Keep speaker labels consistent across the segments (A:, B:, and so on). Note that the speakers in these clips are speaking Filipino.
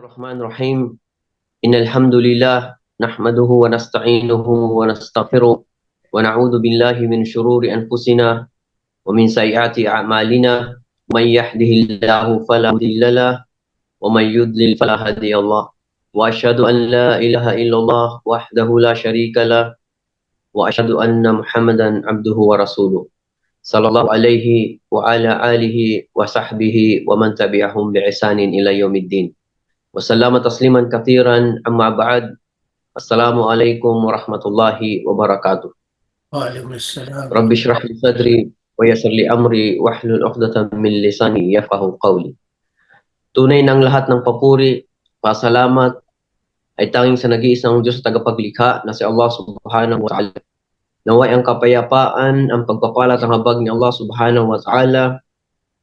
A: الرحمن الرحيم إن الحمد لله نحمده ونستعينه ونستغفره ونعوذ بالله من شرور أنفسنا ومن سيئات أعمالنا من يهده الله فلا مضل له ومن يضلل فلا هادي له وأشهد أن لا إله إلا الله وحده لا شريك له وأشهد أن محمدا عبده ورسوله صلى الله عليه وعلى آله وصحبه ومن تبعهم بإحسان إلى يوم الدين وسلم تسليما كثيرا أما بعد السلام عليكم ورحمة الله وبركاته
B: وعليكم السلام
A: رب اشرح لي صدري ويسر لي أمري واحلل عقدة من لساني يفقهوا قولي. Tunay ng lahat ng papuri, pasalamat ay tanging sa nag-iisang Diyos sa tagapaglikha na si Allah subhanahu wa ta'ala. Naway ang kapayapaan, ang pagpapalat ang habag ni Allah subhanahu wa ta'ala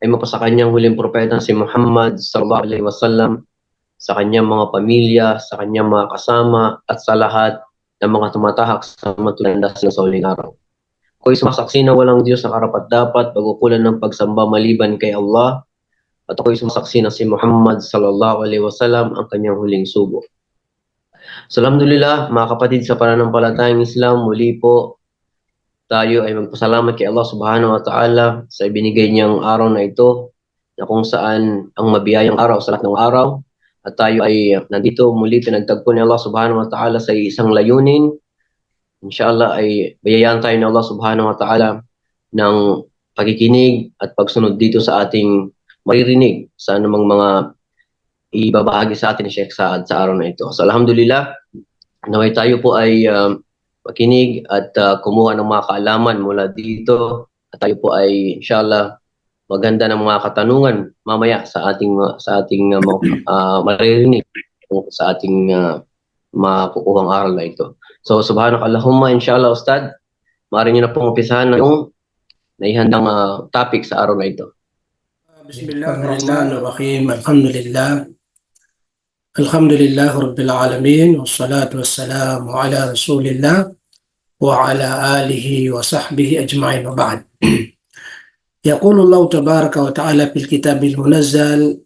A: ay mapasa kanyang huling propeta si Muhammad sallallahu alaihi wasallam, sa kanyang mga pamilya, sa kanyang mga kasama, at sa lahat ng mga tumatahak sa matulandas ng sa huling araw. Ako'y sumasaksi na walang Diyos na karapat-dapat pagkukulan ng pagsamba maliban kay Allah, at ako'y sumasaksi na si Muhammad sallallahu alaihi wasallam ang kanyang huling sugo. So, alhamdulillah, mga kapatid sa pananampalatayang Islam, muli po tayo ay magpasalamat kay Allah subhanahu wa ta'ala sa ibinigay niyang araw na ito, na kung saan ang mabiyayang araw sa lahat ng araw. At tayo ay nandito muli pinagtagpo ni Allah subhanahu wa ta'ala sa isang layunin. Inshallah ay bayayaan tayo ni Allah subhanahu wa ta'ala ng pakikinig at pagsunod dito sa ating maririnig sa anumang mga ibabahagi sa atin ni Sheikh Saad sa araw na ito. So alhamdulillah, naway tayo po ay makinig at kumuha ng mga kaalaman mula dito. At tayo po ay inshallah maganda ng mga katanungan mamaya sa ating maririnig sa ating makukuhang aral na ito. So subhanakallahumma, inshallah Ustad, maaari niyo na pong umpisahan ng naihandang topic sa araw na ito.
B: Bismillahirrahmanirrahim. Alhamdulillah Rabbil Alamin, wassalatu wassalamu ala Rasulillah wa ala alihi wa sahbihi ajma'in wa ba'd. يقول الله تبارك وتعالى في الكتاب المنزل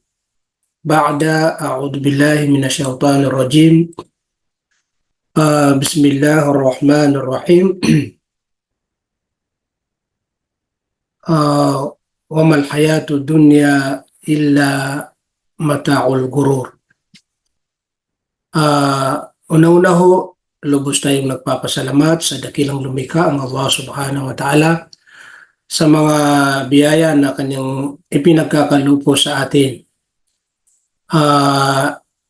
B: بعد أعوذ بالله من الشيطان الرجيم بسم الله الرحمن الرحيم وما الحياة الدنيا إلا متاع الغرور. Una-unaho, lubos tayong nagpapasalamat sa dakilang lumikha ang Allah subhanahu wa ta'ala sa mga biyaya na kanyang ipinagkakalupo sa atin.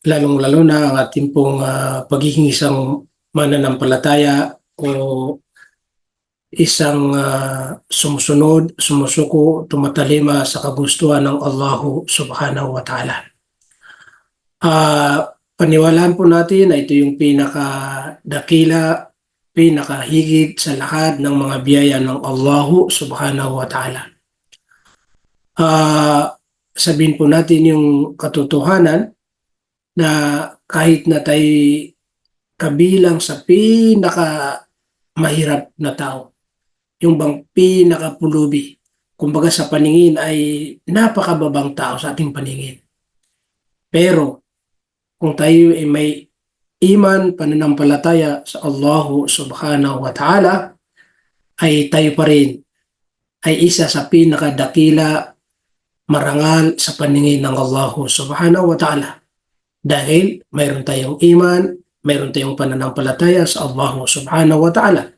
B: Lalong-lalo na ang ating pong pagiging isang mananampalataya o isang sumusunod, sumusuko, tumatalima sa kagustuhan ng Allah subhanahu wa ta'ala. Paniwalaan po natin na ito yung pinakadakila, pinakahigit sa lahat ng mga biyaya ng Allah subhanahu wa ta'ala. Sabihin po natin yung katotohanan na kahit na tayo kabilang sa pinakamahirap na tao, yung bang pinakapulubi, kumbaga sa paningin ay napakababang tao sa ating paningin. Pero kung tayo ay may iman, pananampalataya sa Allah subhanahu wa ta'ala, ay tayo pa rin ay isa sa pinakadakila, marangal sa paningin ng Allah subhanahu wa ta'ala. Dahil mayroon tayong iman, mayroon tayong pananampalataya sa Allah subhanahu wa ta'ala.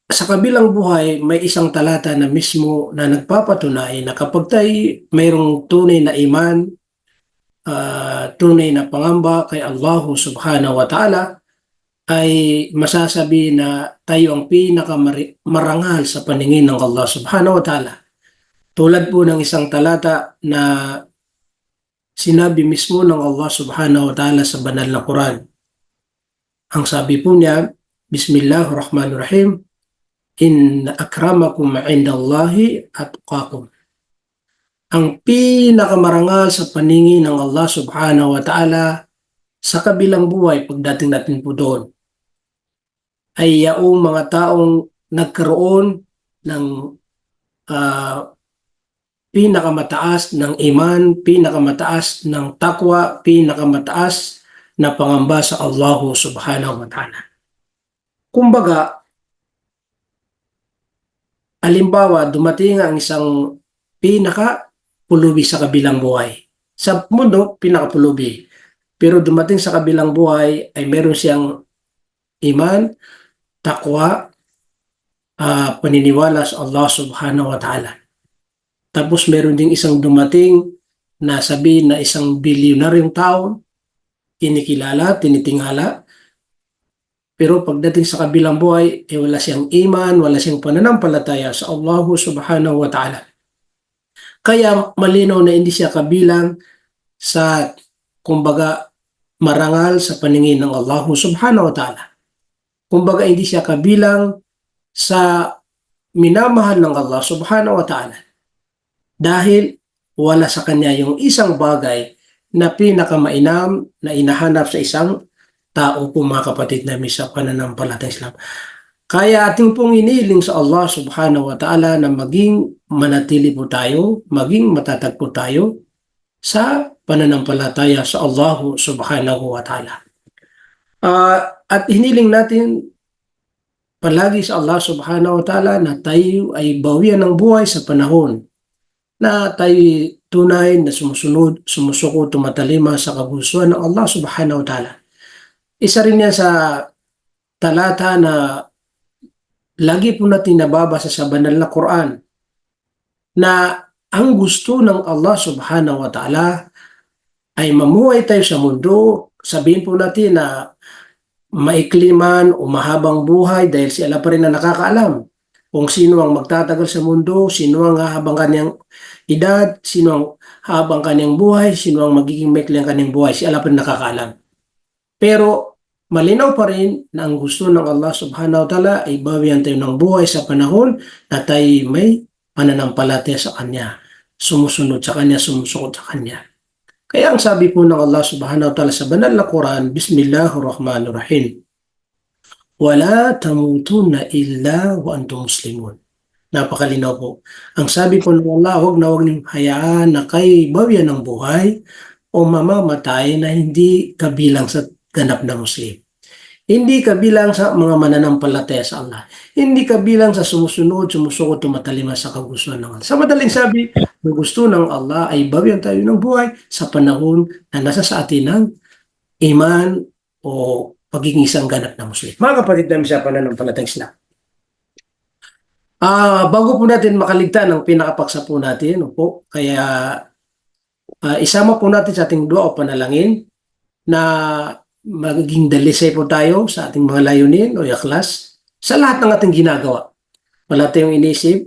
B: Sa kabilang buhay, may isang talata na mismo na nagpapatunay na kapag tayo mayroong tunay na iman, tunay na pangamba kay Allah subhanahu wa ta'ala, ay masasabi na tayo ang pinakamarangal sa paningin ng Allah subhanahu wa ta'ala. Tulad po ng isang talata na sinabi mismo ng Allah subhanahu wa ta'ala sa banal na Quran. Ang sabi po niya, Bismillahirrahmanirrahim, Inna akramakum indallahi atqakum. Ang pinakamarangal sa paningin ng Allah subhanahu wa ta'ala sa kabilang buhay, pagdating natin po doon, ay yaong mga taong nagkaroon ng pinakamataas ng iman, pinakamataas ng takwa, pinakamataas na pangamba sa Allah subhanahu wa ta'ala. Kumbaga, halimbawa, dumating ang isang pinaka-pulubi sa kabilang buhay. Sa mundo, pinaka-pulubi. Pero dumating sa kabilang buhay ay meron siyang iman, takwa, paniniwala sa Allah subhanahu wa ta'ala. Tapos meron ding isang dumating na sabihin na isang bilyonaryong tao, kinikilala, tinitingala, pero pagdating sa kabilang buhay, wala siyang iman, wala siyang pananampalataya sa Allah subhanahu wa ta'ala. Kaya malinaw na hindi siya kabilang sa, kumbaga, marangal sa paningin ng Allah subhanahu wa ta'ala. Kumbaga, hindi siya kabilang sa minamahal ng Allah subhanahu wa ta'ala. Dahil wala sa kanya yung isang bagay na pinakamainam na inahanap sa isang tao po, mga kapatid namin sa pananampalatayang Islam. Kaya ating pong iniling sa Allah subhanahu wa ta'ala na maging manatili po tayo, maging matatag po tayo sa pananampalataya sa Allah subhanahu wa ta'ala. At hiniling natin palagi sa Allah subhanahu wa ta'ala na tayo ay bawian ng buhay sa panahon na tayo tunay na sumusunod, sumusuko, tumatalima sa kagustuhan ng Allah subhanahu wa ta'ala. Isa rin yan sa talata na lagi po natin nababasa sa banal na Quran na ang gusto ng Allah subhanahu wa ta'ala ay mamuhay tayo sa mundo. Sabihin po natin na maikli man o mahabang buhay dahil si Allah pa rin na nakakaalam kung sino ang magtatagal sa mundo, sino ang hahabang kanyang edad, sino ang habang kanyang buhay, sino ang magiging maikli ang kanyang buhay. Si Allah pa rin nakakaalam. Pero malinaw pa rin na ang gusto ng Allah subhanahu wa ta'ala ay bawian tayo ng buhay sa panahon na tayo may pananampalataya sa Kanya, sumusunod sa Kanya, sumusukod sa Kanya. Kaya ang sabi po ng Allah subhanahu wa ta'ala sa banal na Quran, Bismillahirrahmanirrahim, wala tamutunna illa wa antum muslimun. Napakalinaw po. Ang sabi po ng Allah, huwag na huwag niyong hayaan na kayo bawian ng buhay o mamamatay na hindi kabilang sa ganap na Muslim. Hindi kabilang sa mga mananampalataya sa Allah. Hindi kabilang sa sumusunod, sumusukot, tumatalima sa kagustuhan ng Allah. Sa madaling sabi, ang gusto ng Allah ay bawian tayo ng buhay sa panahon na nasa sa atin ng iman o pagiging isang ganap na Muslim. Mga kapatid namin sa pananampalatayang Islam. Bago po natin makaligtaan ang pinakapaksa po natin, po, kaya isama po natin sa ating dua o panalangin na magiging dalisay po tayo sa ating mga layunin o ikhlas sa lahat ng ating ginagawa. Wala tayong inisip,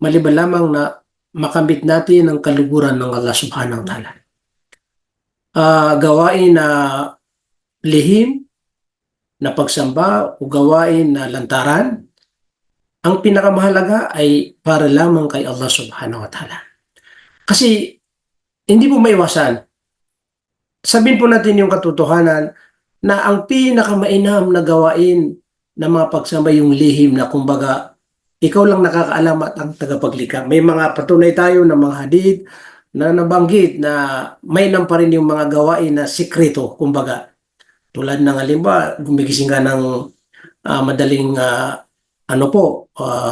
B: maliban lamang na makamit natin ang kaluguran ng Allah subhanahu wa ta'ala. Gawain na lihim, na pagsamba o gawain na lantaran, ang pinakamahalaga ay para lamang kay Allah subhanahu wa ta'ala. Kasi hindi po maiwasan. Sabihin po natin yung katotohanan na ang pinakamainam na gawain na mga pagsamba yung lihim na kumbaga ikaw lang nakakaalam at ang tagapaglikha. May mga patunay tayo ng mga hadith na nabanggit na mainam pa rin yung mga gawain na sikreto, kumbaga. Tulad ng halimbawa, gumigising ka ng madaling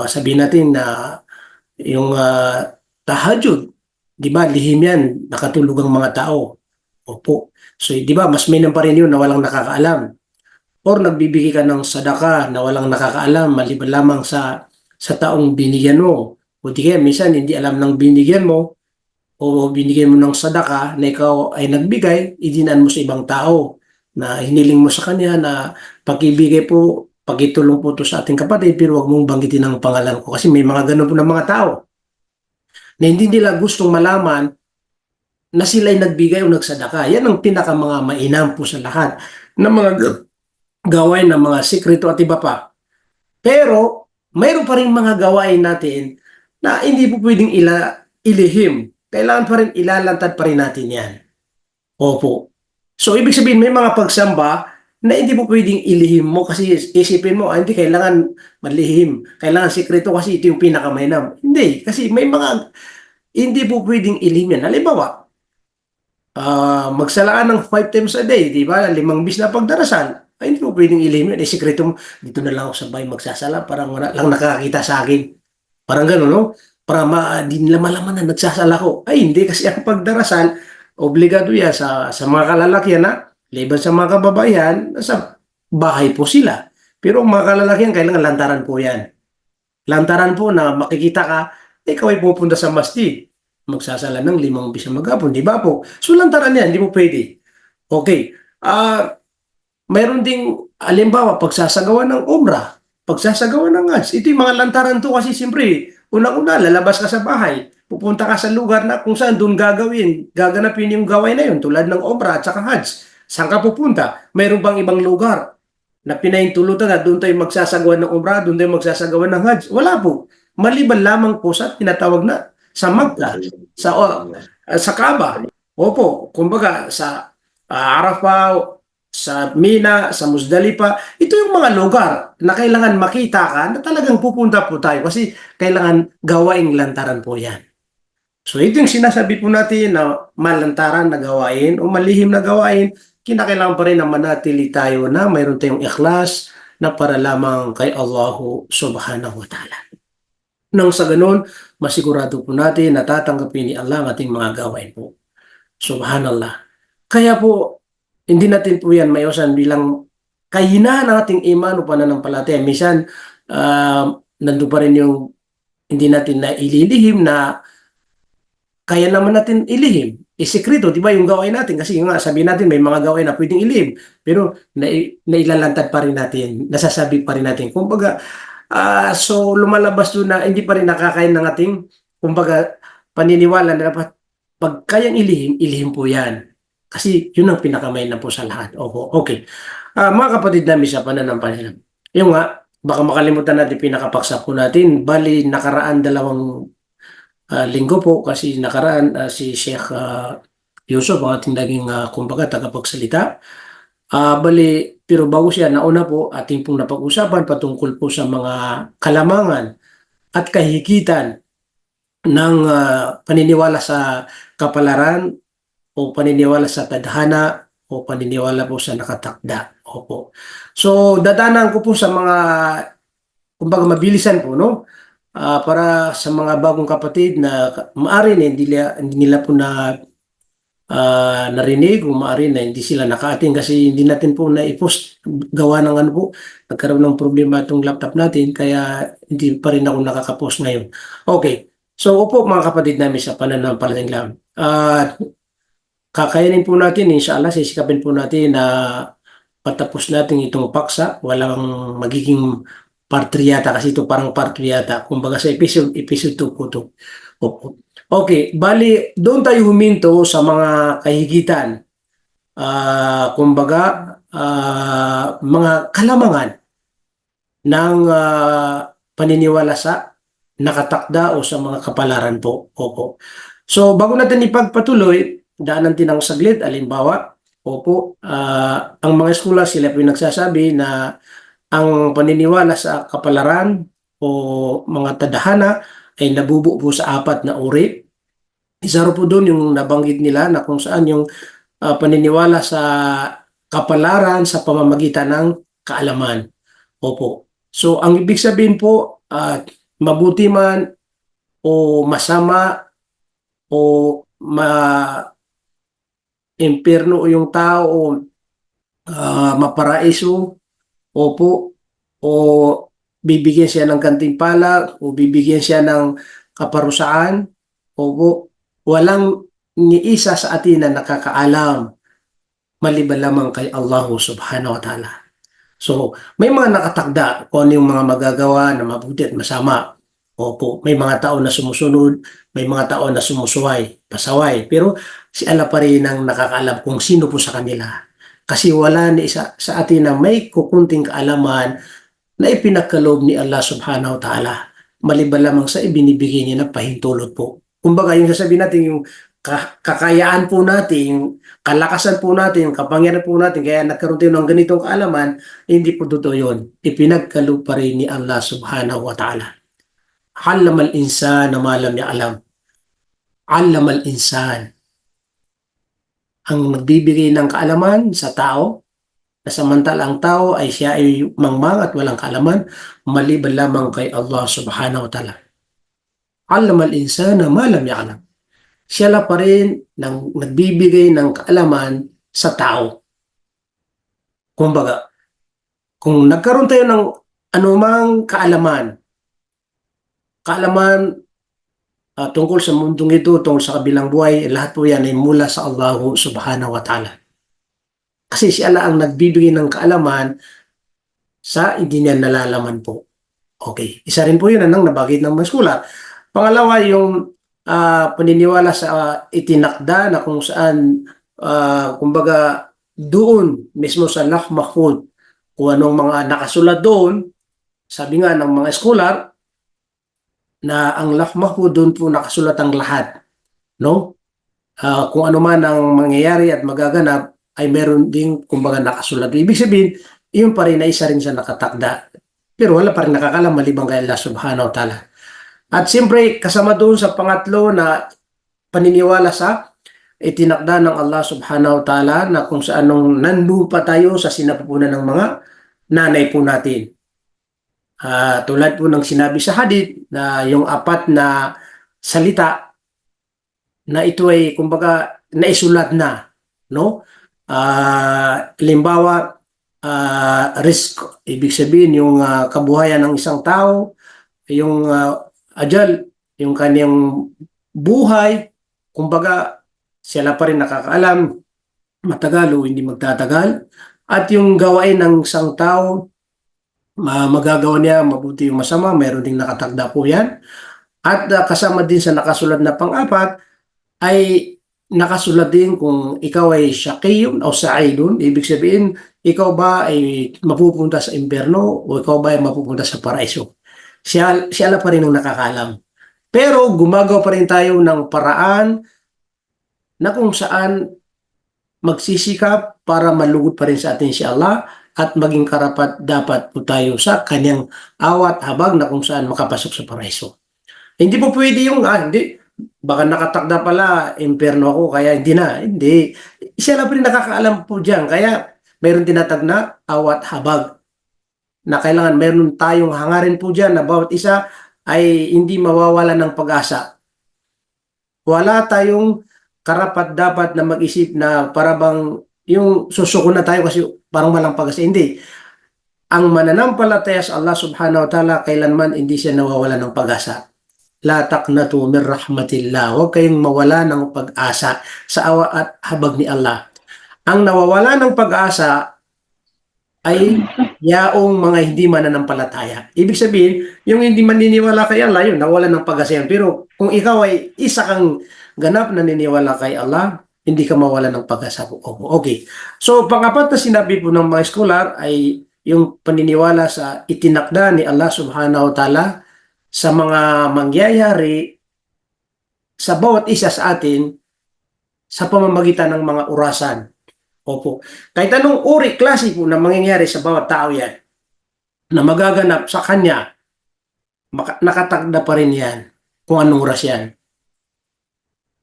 B: sabihin natin na yung tahajjud, di ba, lihim yan, nakatulog ang mga tao. Opo. So, di ba, mas mainam pa rin yun na walang nakakaalam. Or nagbibigay ka ng sadaka na walang nakakaalam, maliban lamang sa taong binigyan mo. O di kaya, minsan hindi alam ng binigyan mo o binigyan mo ng sadaka na ikaw ay nagbigay, idinaan mo sa ibang tao na hiniling mo sa kanya na pag-ibigay po, pag-itulong po ito sa ating kapatid, pero huwag mong banggitin ang pangalan ko. Kasi may mga ganun po ng mga tao na hindi nila gustong malaman na sila ay nagbigay o nagsadaka. Yan ang pinaka mga mainam po sa lahat ng mga gawain ng mga sikreto at iba pa. Pero mayroon pa rin mga gawain natin na hindi po pwedeng ilihim. Kailangan pa rin ilalantad pa rin natin yan. Opo. So ibig sabihin may mga pagsamba na hindi po pwedeng ilihim mo kasi isipin mo, hindi kailangan malihim. Kailangan sikreto kasi ito yung pinakamainam. Hindi. Kasi may mga hindi po pwedeng ilihim yan. Halimbawa, magsalaan ng 5 times a day, di ba? 5 bis na pagdarasal. Ay, hindi po pwedeng ilihim yan. Sikreto mo, dito na lang ako sa bahay magsasala, parang wala lang nakakita sa akin. Parang gano'n, no? Para di nila malaman na nagsasala ko. Ay, hindi, kasi ang pagdarasal, obligado yan sa mga kalalakihan na, liban sa mga kababaihan, nasa bahay po sila. Pero ang mga kalalakihan, kailangan lantaran po yan. Lantaran po na makikita ka, ikaw ay pupunta sa masjid. Magsasala ng 5 bis na maghapon, di ba po? So lantaran yan, hindi mo pwede. Okay. Mayroon ding, alimbawa, pagsasagawa ng umrah, pagsasagawa ng Hajj. Ito yung mga lantaran to kasi siyempre, unang-una, lalabas ka sa bahay, pupunta ka sa lugar na kung saan doon gaganapin yung gawin na yun, tulad ng umrah at saka Hajj. Saan ka pupunta? Mayroon bang ibang lugar na pinahintulutan na doon tayo magsasagawa ng umrah, doon tayo magsasagawa ng Hajj? Wala po. Maliban lamang po sa tinatawag na sa Makkah, sa Kaaba. Opo, kumbaga sa Arafah, sa Mina, sa Musdalipa, ito yung mga lugar na kailangan makita ka na talagang pupunta po tayo kasi kailangan gawaing lantaran po yan. So ito yung sinasabi po natin na malantaran na gawain o malihim na gawain, kinakailangan pa rin na manatili tayo na mayroon tayong ikhlas na para lamang kay Allahu subhanahu wa ta'ala. Nang sa ganun, masigurado po natin na tatanggapin ni Allah ang ating mga gawain po. Subhanallah. Kaya po, hindi natin po yan maiwasan bilang kahinaan ng ating iman o pananampalataya. Minsan, nandun pa rin yung hindi natin na ililihim na kaya naman natin ilihim. Isikreto, di ba yung gawain natin? Kasi nga, sabihin natin may mga gawain na pwedeng ilihim. Pero nailalantad pa rin natin, nasasabi pa rin natin. Kumbaga, so lumalabas doon na hindi pa rin nakakain ng ating, kumbaga, paniniwala na dapat pag kayang ilihim, ilihim po yan. Kasi yun ang pinakamay na po sa lahat. Opo, okay. Mga kapatid namin sa pananampalataya. Yung nga, baka makalimutan natin pinakapaksa po natin. Bali, nakaraan 2 linggo po kasi nakaraan si Sheikh Yusuf, ang ating naging kumbaga tagapagsalita. Bali, pero bago siya, nauna po ating pong napag-usapan patungkol po sa mga kalamangan at kahigitan ng paniniwala sa kapalaran o paniniwala sa tadhana o paniniwala po sa nakatakda. Opo. So, dadanan ko po sa mga, kumbaga mabilisan po, no? Para sa mga bagong kapatid na maaari na hindi nila po na narinig o maaari na hindi sila naka-attend kasi hindi natin po na-post gawa ng ano po, nagkaroon ng problema itong laptop natin kaya hindi pa rin ako nakaka-post ngayon. Okay. So, opo mga kapatid namin sa pananampalataya. Kakayanin po natin, inshallah, sisikapin po natin na patapos natin itong paksa. Walang magiging part 3 yata kasi ito parang part 2 yata. Kumbaga sa episode 2 po ito. Okay, bali, doon tayo huminto sa mga kahigitan. Kumbaga, mga kalamangan ng paniniwala sa nakatakda o sa mga kapalaran po. Opo. So, bago natin ipagpatuloy, daanan din ang saglit, alimbawa, opo, ang mga eskula sila po yung nagsasabi na ang paniniwala sa kapalaran o mga tadhana ay nabubuo po sa 4 na uri. Isa rin po doon yung nabanggit nila na kung saan yung paniniwala sa kapalaran sa pamamagitan ng kaalaman. Opo. So, ang ibig sabihin po, mabuti man o masama o impyerno yung tao, maparaiso, opo, o bibigyan siya ng gantimpala o bibigyan siya ng kaparusaan, opo, walang niisa sa atin na nakakaalam maliban lamang kay Allah subhanahu wa ta'ala. So, may mga nakatakda kung ano yung mga magagawa na mabuti at masama. Opo, may mga tao na sumusunod, may mga tao na sumusuway, pasaway. Pero si Allah pa rin ang nakakaalam kung sino po sa kanila. Kasi wala ni isa sa atin na may kukunting kaalaman na ipinagkaloob ni Allah subhanahu wa ta'ala. Maliban lamang sa ibinibigay niya na pahintulot po. Kumbaga, yung sasabihin natin, yung kakayaan po natin, yung kalakasan po natin, yung kapangyarihan po natin, kaya nagkaroon tayo ng ganitong kaalaman, hindi po totoo yun. Ipinagkaloob pa rin ni Allah subhanahu wa ta'ala. Halamal insana ma lam ya'lam. 'allama al-insan, ang nagbibigay ng kaalaman sa tao, na samantala ang tao ay siya ay mangmang at walang kaalaman maliban lamang kay Allah Subhanahu wa Ta'ala. 'Allama al-insana ma lam ya'lam. Siya la pa rin nagbibigay ng kaalaman sa tao. Kumbaga, kung nagkaroon tayo ng anumang kaalaman tungkol sa mundong ito, tungkol sa kabilang buhay, lahat po yan ay mula sa Allah Subhanahu wa Ta'ala. Kasi siya lang ang nagbibigay ng kaalaman sa hindi niya nalalaman po. Okay. Isa rin po yun ang nabagit ng mga skula. Pangalawa, yung paniniwala sa itinakda na kung saan, kumbaga, doon mismo sa Lauh Mahfuz, kung anong mga nakasulat doon, sabi nga ng mga scholar, na ang Lauh Mahfuz doon po nakasulat ang lahat. No? Kung ano man ang mangyayari at magaganap, ay meron ding, kumbaga, nakasulat. Ibig sabihin, yun pa rin na isa rin sa nakatakda. Pero wala pa rin nakakalam malibang kay Allah Subhanahu wa Ta'ala. At siyempre, kasama doon sa pangatlo na paniniwala sa itinakda ng Allah Subhanahu wa Ta'ala na kung saan nung nandun pa tayo sa sinapupunan ng mga nanay po natin. Tulad po ng sinabi sa hadith na yung apat na salita na ito ay kumbaga naisulat na, no? Halimbawa, risk, ibig sabihin yung kabuhayan ng isang tao, yung ajal, yung kanyang buhay, kumbaga sila pa rin nakakaalam, matagal o hindi magtatagal, at yung gawain ng isang tao, magagawa niya mabuti yung masama, mayroon ding nakatakda po yan. At kasama din sa nakasulat na pang-apat ay nakasulat din kung ikaw ay syaqiyun o sa'idun, ibig sabihin ikaw ba ay mapupunta sa impyerno o ikaw ba ay mapupunta sa paraiso. Siya pa rin ang nakakalam. Pero gumagawa pa rin tayo ng paraan na kung saan magsisikap para malugod pa rin sa atin si Allah at maging karapat dapat po tayo sa kanyang awat habag na kung saan makapasok sa paraiso. Hindi po pwede yung, hindi, baka nakatakda pala, impyerno ako, kaya hindi na. Hindi. Siya lang po rin nakakaalam po dyan. Kaya mayroon tinatag na awat habag na kailangan mayroon tayong hangarin po dyan na bawat isa ay hindi mawawala ng pag-asa. Wala tayong karapat dapat na mag-isip na para bang yung susuko na tayo kasi parang walang pag-asa. Hindi. Ang mananampalataya sa Allah Subhanahu wa Ta'ala kailanman hindi siya nawawala ng pag-asa. La taqnatu min rahmatillah. Huwag kayong mawala ng pag-asa sa awa at habag ni Allah. Ang nawawala ng pag-asa ay yaong mga hindi mananampalataya. Ibig sabihin, yung hindi maniniwala kay Allah, yun, nawala ng pag-asa yan. Pero kung ikaw ay isa kang ganap na naniniwala kay Allah, hindi ka mawala ng pag-asa. Okay. So, pang-apat na sinabi po ng mga scholar ay yung paniniwala sa itinakda ni Allah Subhanahu wa Ta'ala sa mga mangyayari sa bawat isa sa atin sa pamamagitan ng mga orasan. Opo. Kahit anong uri, klase po na mangyayari sa bawat tao yan na magaganap sa kanya, nakatagda pa rin yan kung anong oras yan.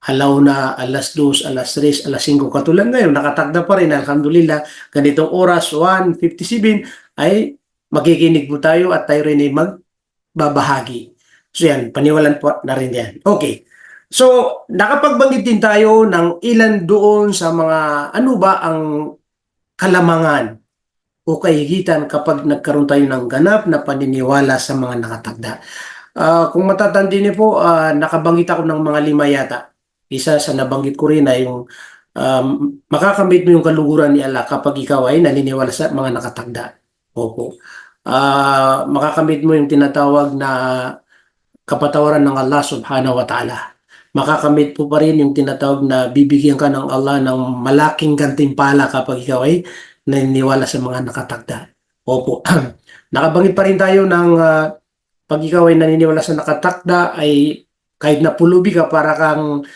B: Halaw na alas 2, alas 3, alas 5, katulad ngayon, nakatagda pa rin, alhamdulillah, ganitong oras, 1:57, ay makikinig po tayo at tayo rin ay magbabahagi. So yan, paniwalan po na rin yan. Okay. So, nakapagbanggit din tayo ng ilan doon sa mga, ano ba ang kalamangan o kahigitan kapag nagkaroon tayo ng ganap na paniniwala sa mga nakatagda. Kung matatandi niyo po, nakabanggit ako ng mga 5 yata. Isa sa nabanggit ko rin ay yung makakamit mo yung kaluguran ni Allah kapag ikaw ay naniniwala sa mga nakatagda. Opo. Makakamit mo yung tinatawag na kapatawaran ng Allah Subhanahu wa Ta'ala. Makakamit po pa rin yung tinatawag na bibigyan ka ng Allah ng malaking gantimpala kapag ikaw ay naniniwala sa mga nakatagda. Opo. Nakabanggit pa rin tayo ng pag ikaw ay naniniwala sa nakatagda ay kahit na pulubi ka para kang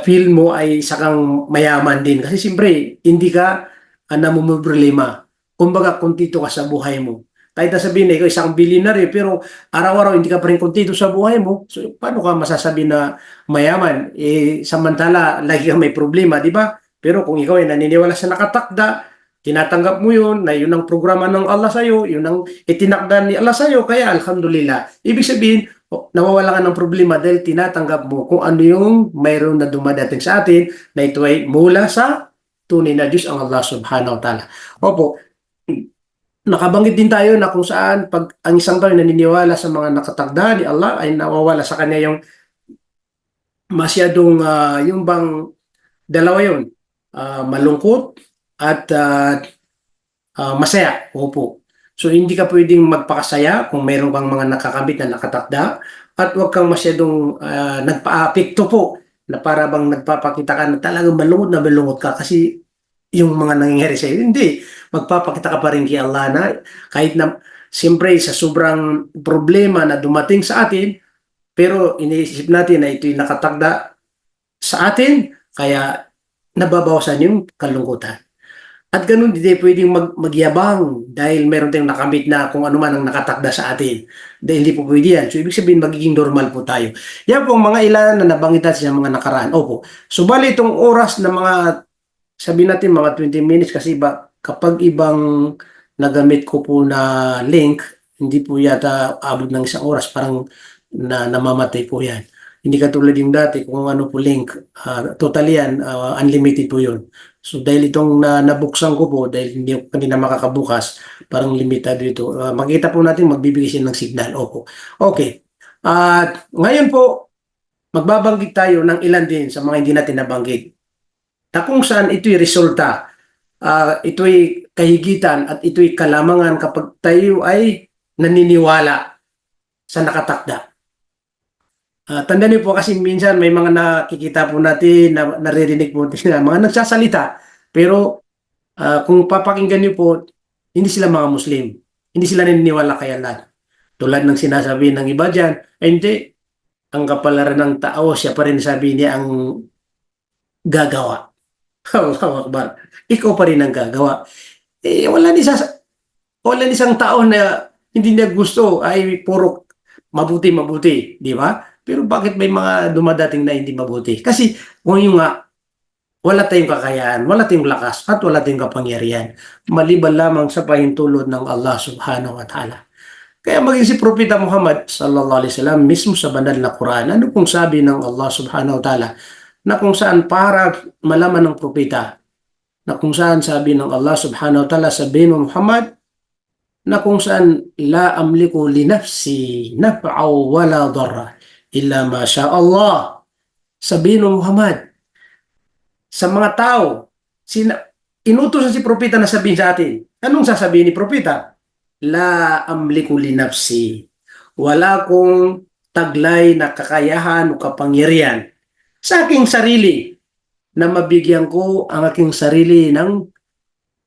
B: feel mo ay sakang mayaman din. Kasi siyempre, hindi ka namumroblema. Kumbaga, kuntito ka sa buhay mo. Kahit na sabihin na ikaw isang billionaire, pero araw-araw hindi ka pa rin kontento sa buhay mo, so paano ka masasabi na mayaman? Samantala, lagi kang may problema, di ba? Pero kung ikaw ay naniniwala sa nakatakda, tinatanggap mo yun, na yun ang programa ng Allah sa'yo, yun ang itinakda ni Allah sa'yo, kaya alhamdulillah. Ibig sabihin, nawawala ka ng problema dahil tinatanggap mo kung ano yung mayroon na dumadating sa atin na ito ay mula sa tunay na Diyos ang Allah subhanahu wa ta'ala. Opo, nakabanggit din tayo na kung saan pag ang isang tao ay naniniwala sa mga nakatakda ni Allah ay nawawala sa kanya yung masyadong yung bang dalawa yun, malungkot at masaya. Opo. So hindi ka pwedeng magpakasaya kung mayroon kang mga nakakamit na nakatakda at huwag kang masyadong nagpa-apekto po na para bang nagpapakita ka na talagang malungkot ka kasi yung mga nangyayari sa iyo. Hindi. Magpapakita ka pa rin kay Allah na kahit na siyempre sa sobrang problema na dumating sa atin, pero iniisip natin na ito'y nakatagda sa atin, kaya nababawasan yung kalungkutan. At ganun, hindi pwedeng magyabang dahil meron tayong nakamit na kung ano man ang nakatakda sa atin. Dahil hindi po pwede yan. So, ibig sabihin, magiging normal po tayo. Yan po mga ilan na nabangitan sa mga nakaraan. Opo. So, bali itong oras na mga, sabihin natin mga 20 minutes kasi kapag ibang nagamit ko po na link, hindi po yata abot ng isang oras. Parang namamatay po yan. Hindi katulad yung dati, kung ano po link, totally yan, unlimited po yun. So dahil itong nabuksan ko po, dahil hindi ko kanina makakabukas, parang limitado ito. Makita po natin, magbibigay siya ng signal. Opo. Okay. At ngayon po, magbabanggit tayo ng ilan din sa mga hindi natin nabanggit. Na kung saan ito'y resulta, ito'y kahigitan at ito'y kalamangan kapag tayo ay naniniwala sa nakatakda. Tandaan niyo po kasi minsan may mga nakikita po natin, naririnig po natin na mga nagsasalita. Pero kung papakinggan niyo po, hindi sila mga Muslim. Hindi sila naniniwala kay Allah. Tulad ng sinasabi ng iba dyan, hindi. Ang kapalaran ng tao, siya pa rin sabi niya ang gagawa. Allahu Akbar. Ikaw pa rin ang gagawa. Wala ni isang tao na hindi niya gusto ay puro mabuti, di ba? Pero bakit may mga dumadating na hindi mabuti? Kasi kung yung nga, wala tayong kakayahan, wala tayong lakas, at wala tayong kapangyarihan. Maliban lamang sa pahintulot ng Allah subhanahu wa ta'ala. Kaya maging si Propeta Muhammad sallallahu alaihi wasallam mismo sa banal na Quran, ano kung sabi ng Allah subhanahu wa ta'ala, na kung saan para malaman ng propeta, na kung saan sabi ng Allah subhanahu wa ta'ala sa bin Muhammad, na kung saan la amliku li nafsi naf'aw wala darra illa ma sha Allah. Sabihin mo Muhammad sa mga tao, inutos na si propeta na sabihin sa atin. Anong sasabihin ni propeta? La amliku li nafsi. Wala kong taglay na kakayahan o kapangyarihan sa aking sarili na mabigyan ko ang aking sarili ng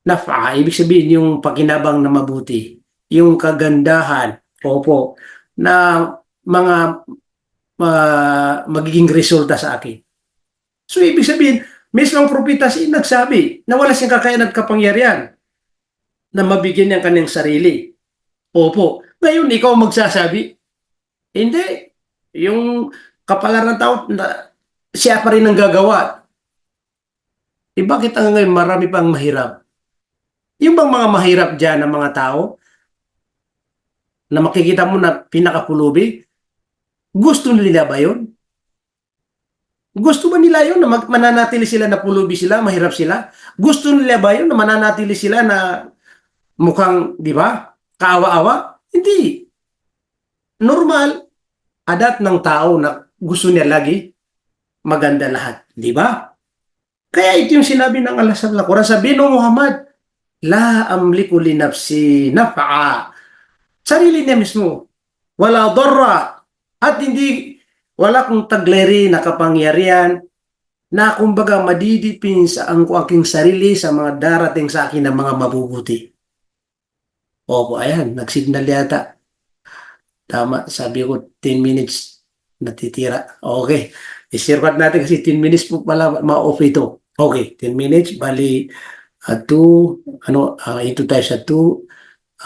B: naf'a, ibig sabihin yung pakinabang na mabuti, yung kagandahan, opo, na mga magiging resulta sa akin. So ibig sabihin, mismo ang propeta nagsabi na wala siyang kakayahan at kapangyarihan na mabigyan niya ang kanyang sarili. Opo. Ngayon, ikaw magsasabi, hindi. Yung kapalaran ng tao, siya pa rin ang gagawa. Bakit ang ngayon marami pang mahirap? Yung bang mga mahirap dyan ng mga tao na makikita mo na pinakapulubi, gusto nila ba yun? Gusto ba nila yun na mananatili sila na pulubi sila, mahirap sila? Gusto nila ba yun na mananatili sila na mukhang, di ba, kaawa-awa? Hindi. Normal, adat ng tao na gusto niya lagi maganda lahat, di ba? Kaya ito yung sinabi ng Allah sa Quran, sabi ng Muhammad, la amliku li nafsi naf'a. Sarili niya mismo. Wala darra. At hindi, wala kong taglay na kapangyarihan na kumbaga madidipin sa ang aking sarili sa mga darating sa akin na mga mabubuti. Opo, ayan, nagsignal yata. Tama, sabi ko 10 minutes natitira. Okay. I-shortcut natin kasi 10 minutes po pala ma-off ito. Okay, 10 minutes, bali 2, ito tayo sa 2,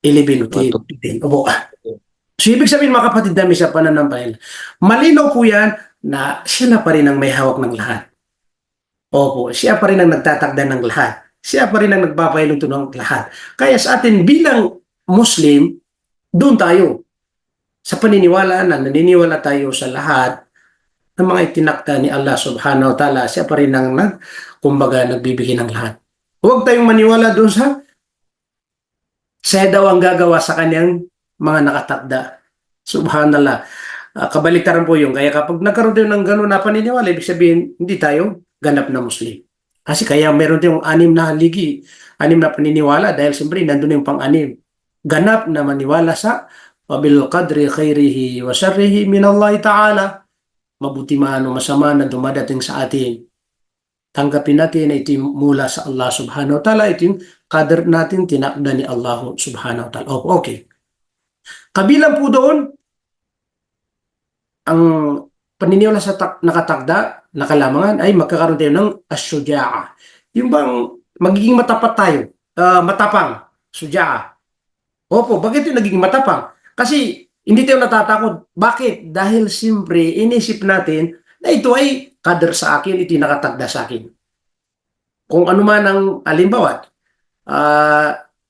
B: 11 o
A: Mga
B: 10. Opo. So, ibig sabihin mga kapatid namin sa pananampalataya, malinaw po yan na siya na pa rin ang may hawak ng lahat. Opo, siya pa rin ang nagtatakda ng lahat. Siya pa rin ang nagpapahilong ng lahat. Kaya sa atin bilang Muslim, doon tayo. Sa paniniwala na naniniwala tayo sa lahat ng mga itinakda ni Allah subhanahu wa ta'ala, siya pa rin ang kumbaga, nagbibigay ng lahat. Huwag tayong maniwala doon sa siya daw ang gagawa sa kanyang mga nakatakda. Subhanallah. Kabaliktaran po yun. Kaya kapag nagkaroon tayo ng gano'n na paniniwala, ibig sabihin, hindi tayo ganap na Muslim. Kasi kaya meron tayong 6 na paniniwala dahil siyempre nandun yung pang-anim. Ganap na maniwala sa wabil qadri khairihi wa syarrihi min Allah Ta'ala. Mabuti man o masama na dumadating sa atin. Tanggapin natin na ito yung mula sa Allah subhanahu wa ta'ala. Ito yung qadr natin tinakda ni Allah subhanahu wa ta'ala. Okay. Kabilang po doon, ang paniniwala sa nakatagda, nakalamangan, ay magkakaroon tayo ng asyuja'a. Yung bang magiging matapat tayo, matapang, syuja'a. Opo, bakit yung naging matapang? Kasi hindi tayo natatakot. Bakit? Dahil siyempre, inisip natin na ito ay kader sa akin, ito yung nakatagda sa akin. Kung ano man ang halimbawa,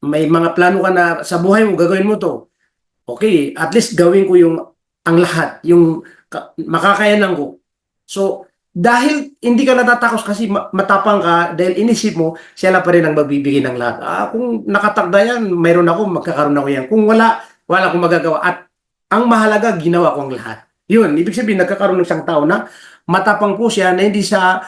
B: may mga plano ka na sa buhay mo, gagawin mo to. Okay, at least gawin ko ang lahat, yung makakayanan ko. So, dahil hindi ka natatakos kasi matapang ka, dahil inisip mo, siya lang pa rin ang magbibigay ng lahat. Kung nakatagda yan, mayroon ako, magkakaroon ako yan. Kung wala akong magagawa. At ang mahalaga, ginawa ko ang lahat. Yun, ibig sabihin, nagkakaroon ng isang tao na matapang po siya na hindi sa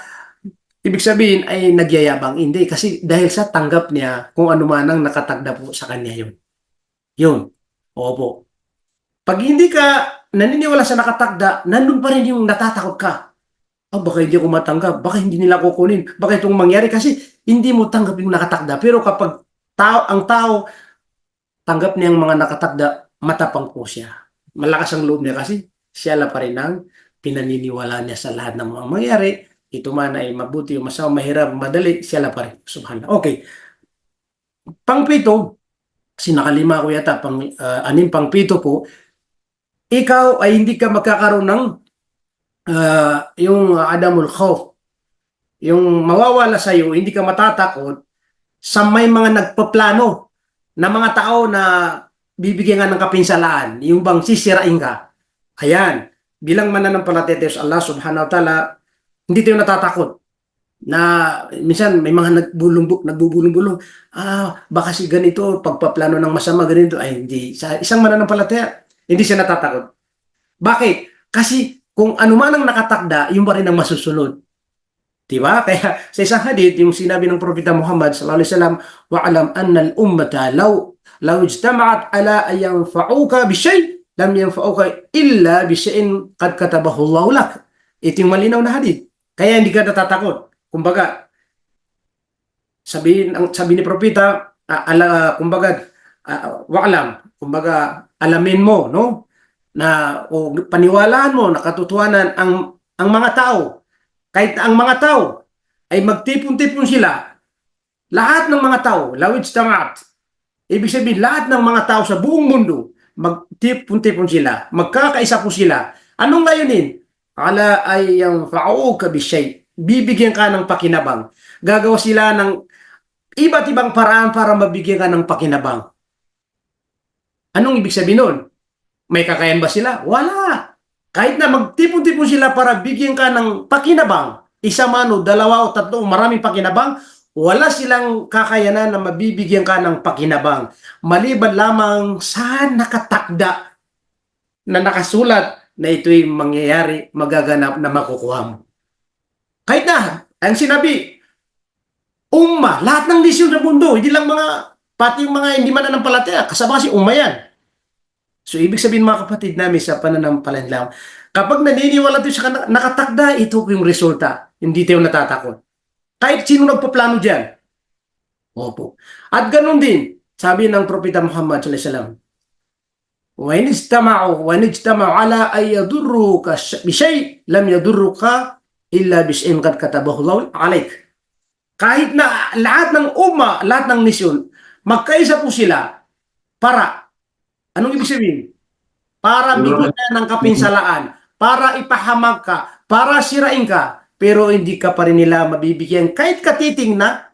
B: ibig sabihin ay nagyayabang. Hindi, kasi dahil sa tanggap niya kung ano man ang nakatagda po sa kanya yun. Yun. Opo. Pag hindi ka naniniwala sa nakatagda, nandun pa rin yung natatakot ka. Baka hindi ako matanggap, baka hindi nila kukunin, baka itong mangyari kasi hindi mo tanggap yung nakatagda. Pero kapag ang tao tanggap niya ang mga nakatagda, matapang po siya. Malakas ang loob niya kasi siya lang pa rin ang pinaniniwala niya sa lahat ng mga mangyari. Ito man ay mabuti o masama, mahirap, madali, siya lang pa rin. Subhanallah. Okay. Pang-pito, kasi nakalima ko yata, pang-pito po, ikaw ay hindi ka magkakaroon ng yung adamul khawf. Yung mawawala sa iyo, hindi ka matatakot sa may mga nagpaplano na mga tao na bibigyan ka ng kapinsalaan, yung bang sisirain ka. Ayan, bilang mananampalataya sa Allah subhanahu wa ta'ala, hindi tayo natatakot na minsan may mga nagbubulong-bulong, baka si ganito, pagpaplano ng masama, ganito, ay hindi. Sa isang mananampalataya, hindi siya natatakot. Bakit? Kasi kung ano man ang nakatakda, yung pa rin ang masusunod. Diba? Kaya sa isang hadith, yung sinabi ng Propeta Muhammad sallallahu alaihi wasallam, wa'alam anna al-ummata law ijtama'at ala an yanfa'uka bi shay' lam yanfa'uka illa bi shay'in qad katabahu Allah lak. Ito yung malinaw na hadith. Kaya hindi ka natatakot. Kumbaga, sabi ni Propeta, kumbaga, wa'alam, kumbaga, alamin mo, no? O paniwalaan mo, nakatotohanan ang mga tao. Kahit ang mga tao ay magtipon-tipon sila, lahat ng mga tao, lawid tamat, ibig sabihin lahat ng mga tao sa buong mundo, magtipon-tipon sila, magkakaisa po sila. Anong layunin? Ala ay yung fa'uka bishay, bibigyan ka ng pakinabang. Gagawa sila ng iba't ibang paraan para mabigyan ka ng pakinabang. Anong ibig sabihin nun? May kakayan ba sila? Wala. Kahit na magtipon-tipon sila para bigyan ka ng pakinabang, isa man o dalawa o tatlo o maraming pakinabang, wala silang kakayanan na mabibigyan ka ng pakinabang. Maliban lamang sa nakatakda na nakasulat na ito'y mangyayari, magaganap na makukuha mo. Kahit na, ang sinabi, lahat ng lisyon sa mundo, hindi lang pati yung mga hindi mananampalataya, kasama si yan. So, ibig sabihin mga kapatid namin sa pananampalataya, kapag naniniwala tayo sa nakatakda, ito yung resulta. Hindi tayo natatakot. Kahit sino nagpaplano dyan. Opo. At ganun din, sabi ng Propeta Muhammad sallallahu alaihi wasallam, وَإِنِ اجْتَمَعُوا عَلَىٰ أَن يَضُرُّوكَ بِشَيْءٍ لَمْ يَضُرُّكَ إِلَّا بِشَيْءٍ قَدْ كَتَبَهُ اللَّهُ عَلَيْكَ. Kahit na lahat ng lahat ng nisyon, magkaisa po sila, para. Anong ibig sabihin? Para bigyan ka ng kapinsalaan, para ipahamag ka, para sirain ka, pero hindi ka pa rin nila mabibigyan kahit katiting na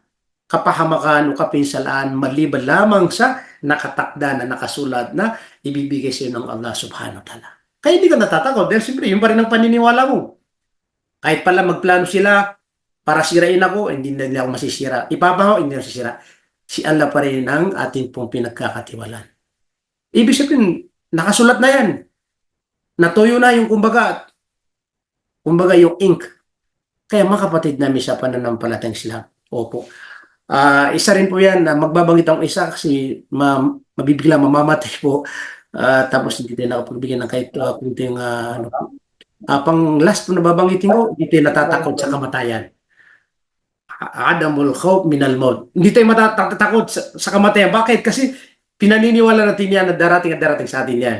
B: kapahamakan o kapinsalaan maliban lamang sa nakatakda na nakasulat na ibibigay sa iyo ng Allah subhanahu wa ta'ala. Kaya hindi ka natatakot dahil siyempre yun pa rin ang paniniwala mo. Kahit pala magplano sila para sirain ako, hindi na nila ako masisira. Ipapaho, hindi na masisira. Si Allah pa rin ang ating pong pinagkakatiwalaan. Ibig sabihin, nakasulat na yan. Natuyo na yung kumbaga yung ink. Kaya mga kapatid namin sa pananampalatayang Islam. Opo. Isa rin po yan na magbabanggit ang isa kasi mabibigla mamamatay po. Tapos hindi tayo nakapagbigyan ng kahit kunting pang last po na babanggitin ko, hindi tayo natatakot sa kamatayan. Adamul khawf minal maut. Hindi tayo matatakot sa kamatayan. Bakit? Kasi pinaniniwala natin yan na darating at darating sa atin yan.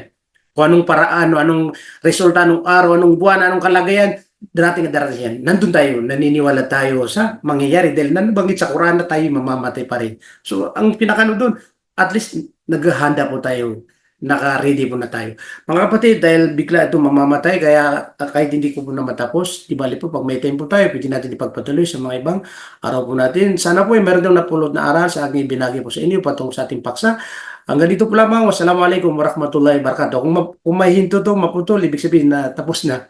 B: Kung anong paraan, anong resulta, anong araw, anong buwan, anong kalagayan, darating at darating yan. Nandun tayo, naniniwala tayo sa mangyayari dahil nabanggit sa Quran na tayo mamamatay pa rin. So, ang pinakano doon, at least naghahanda po tayo, naka-ready po na tayo. Mga kapatid, dahil bigla ito mamamatay, kaya kahit hindi ko po na matapos, di bali po, pag may time po tayo, pwede natin ipagpatuloy sa mga ibang araw po natin. Sana po, meron daw napulot na aral sa aking binagi po sa inyo, patungkol sa ating paksa. Hanggang dito po lamang. Wassalamualaikum warahmatullahi wabarakatuh. Kung may hinto to, maputol, ibig sabihin na tapos na.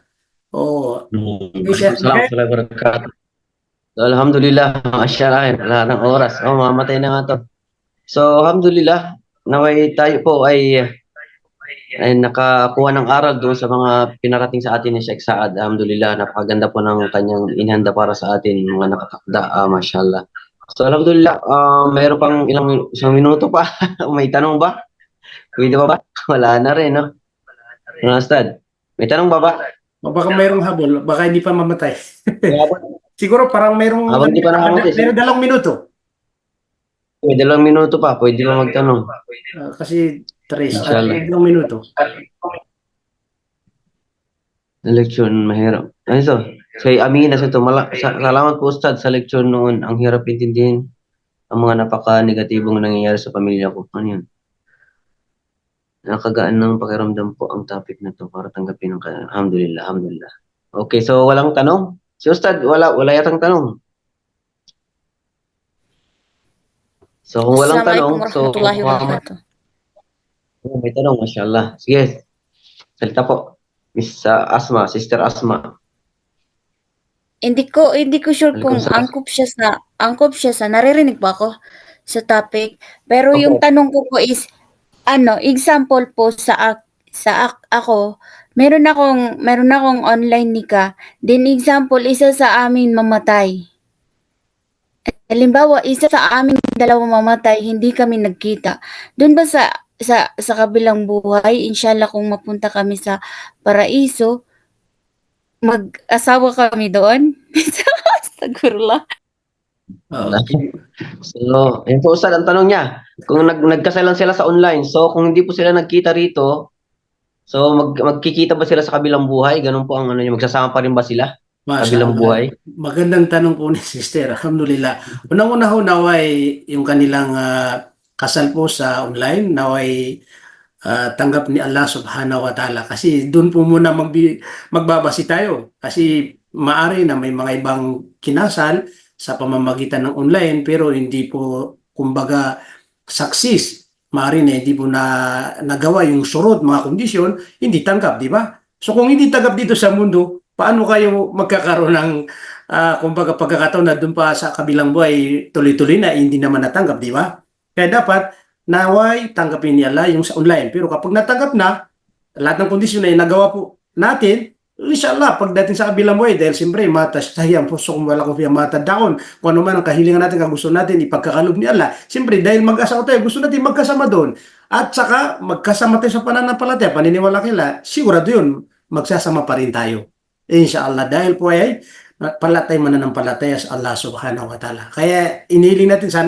B: Oo.
A: Salamat sa wabarakatuh. Alhamdulillah, masya wala ng oras. Mamatay na nga to. So, alhamdulillah, naway tayo po ay nakakuha ng aral doon sa mga pinarating sa atin ni Sheikh Saad. Alhamdulillah, napakaganda po ng kanyang inihanda para sa atin, mga nakatakda, mashallah. So, alhamdulillah, mayroon pang isang minuto pa. May tanong ba? Pwede ba? Wala na rin, no? Ustad, may tanong ba?
B: Baka mayroong habol, baka hindi pa mamatay. Siguro parang mayroong
A: Habang di pa nakamatay,
B: mayroong 2 minuto.
A: May 2 minuto pa, pwede ba magtanong?
B: Kasi 3
A: Inshallah.
B: 2 minuto.
A: Leksyon, mahirap. Ano so? Kay Amina sa ito, salamat po Ustad sa leksyon noon. Ang hirap intindihin ang mga napaka-negatibong nangyayari sa pamilya ko. Ano yun? Nakagaan ng pakiramdam po ang topic na to para tanggapin ng alhamdulillah, alhamdulillah. Okay, so walang tanong? Si Ustad, wala yatang tanong. So kung walang tanong, so may tanong, mashallah. Sige, salita po. Miss Asma, Sister Asma.
C: Hindi ko sure kung angkop siya sa naririnig ba ako sa topic. Pero yung tanong ko po is example po sa ako, meron akong online nika. Then example, isa sa amin mamatay. Halimbawa, isa sa amin 2 mamatay, hindi kami nagkita. Doon ba sa kabilang buhay, inshallah kung mapunta kami sa paraiso, mag-asawa kami doon? Astagfirullah.
A: So, yun po Ustad, ang tanong niya, kung nagkasalan sila sa online, so kung hindi po sila nagkita rito, so magkikita ba sila sa kabilang buhay? Ganun po ang magsasama pa rin ba sila? Kabilang buhay?
B: Magandang tanong po ni Sister. Alhamdulillah. Unang-una ho, naway yung kanilang kasal po sa online, naway tanggap ni Allah subhanahu wa ta'ala. Kasi doon po muna magbabasi tayo. Kasi maari na may mga ibang kinasal sa pamamagitan ng online pero hindi po kumbaga success. Maari na hindi po nagawa yung surot, mga kondisyon, hindi tanggap, di ba? So kung hindi tanggap dito sa mundo, paano kayo magkakaroon ng kumbaga pagkakataon na doon pa sa kabilang buhay tuloy-tuloy na hindi naman natanggap, di ba? Kaya dapat naway tanggapin ni Allah yung sa online. Pero kapag natanggap na, lahat ng kondisyon na nagawa po natin, inshallah, pagdating sa kabilang buhay, dahil siyempre, matastahiyang puso kung wala kong fiya matadaon, kung ano man ang kahilingan natin, kung gusto natin, ipagkakalob ni Allah. Siyempre, dahil mag-asawa tayo, gusto natin magkasama doon. At saka, magkasama tayo sa pananampalataya, paniniwala kila, sigurado yun, magsasama pa rin tayo. Inshallah, dahil po ay palatay mananampalataya sa Allah subhanahu wa ta'ala. Kaya, inihiling natin sana